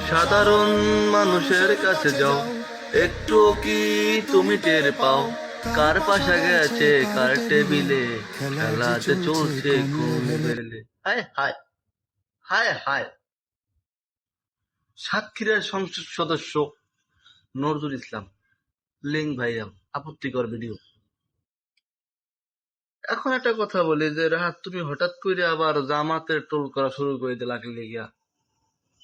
সাধারণ মানুষের কাছে যাও, একটু কি তুমি টের পাও কার পাশা গেছে কার টেবিলে, খেলাতে চলছে কোন বেলে। হায় হায় হায় হায়। সাতক্ষীরার সংসদ সদস্য নজরুল ইসলাম, লিঙ্ক ভাইরাল, আপত্তিকর ভিডিও। এখন একটা কথা বলি যে রাহাত, তুমি হঠাৎ করে আবার জামাতের টোল করা শুরু করে দিলে লাগলে গিয়া।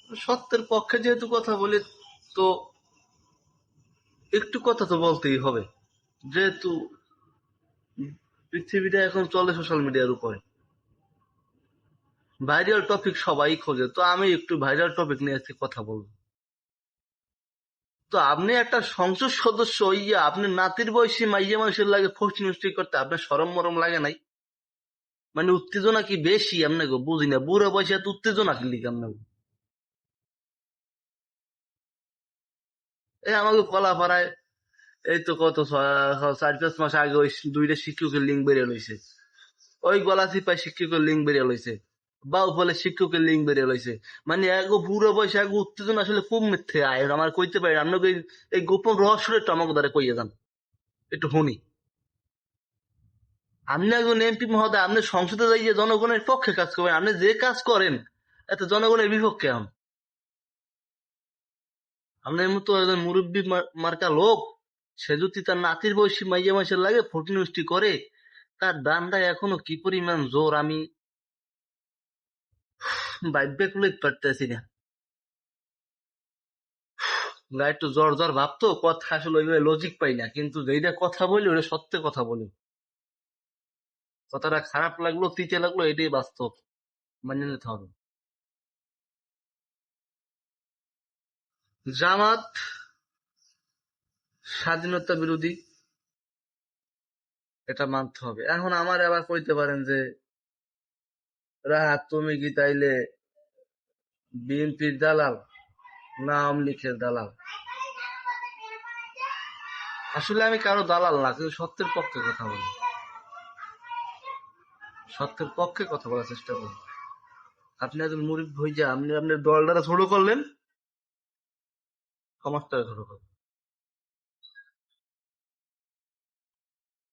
সত্যের পক্ষে যেহেতু কথা বলি, তো একটু কথা তো বলতেই হবে, যেহেতু পৃথিবীটা এখন চলে সোশ্যাল মিডিয়ার উপরে। ভাইরাল টপিক সবাই খোঁজে, তো আমি একটু ভাইরাল টপিক নিয়ে আজকে কথা বলবো। তো আপনি একটা সংসদ সদস্য হইয়া আপনি নাতির বয়সী মাইয়া মানুষের লাগে ফোস্ট মিষ্টি করতে আপনার সরম মরম লাগে নাই? মানে উত্তেজনা কি বেশি? আপনি গো বুঝি না, বুড়ো বয়সে এত উত্তেজনা কি লিখে আপনার? এই আমাকে কলাপাড়ায় এই তো কত 4-5 মাস আগে ওই দুইটা শিক্ষকের লিঙ্ক বেরিয়ে লইছে। ওই গলা চিপায় শিক্ষকের লিঙ্ক বেরিয়ে লইছে, বা ফলে শিক্ষকের লিঙ্ক বেরিয়ে লইছে। মানে এগো বুড়ো বয়সে এগো উত্তেজনা আসলে কম মিথ্যে আয় আমার কইতে পারি। আপনাকে এই গোপন রহস্যটা একটু আমাকে দ্বারা কইয়ে যান, একটু শুনি। আপনি একজন এমপি মহোদয়, আপনি সংসদে যাইয়ে জনগণের পক্ষে কাজ করবেন, আপনি যে কাজ করেন এতে জনগণের বিপক্ষে হন। আপনার মতো একজন মুরব্বী মার্কা লোক, সে যদি তার নাতির বয়সী মাইয়া মাসের লাগে ফটিনষ্টি করে, তার ডান্ডায় এখনো কি পরিমাণ জোর আমি ভাববে কুলাইতে পারতেছি না। গা একটু জ্বর জ্বর ভাবতো, কথা আসলে ওইভাবে লজিক পাই না, কিন্তু যেইটা কথা বলি ওটা সত্যি কথা বলি। কথাটা খারাপ লাগলো তিতে লাগলো, এটাই বাস্তব, মানিয়ে নিতে হবে। জামাত স্বাধীনতা বিরোধী, এটা মানতে হবে। এখন আমার আবার কইতে পারেন যে রাহাত, তুমি কি তাইলে বিএনপির দালাল না আওয়ামী লীগের দালাল? আসলে আমি কারো দালাল না, কিন্তু সত্যের পক্ষে কথা বলি, সত্যের পক্ষে কথা বলার চেষ্টা করি। আপনি একজন মুরিদ হইয়া আপনি আপনার দল দ্বারা ছোট করলেন, সমাজটাকে ছোট করলেন।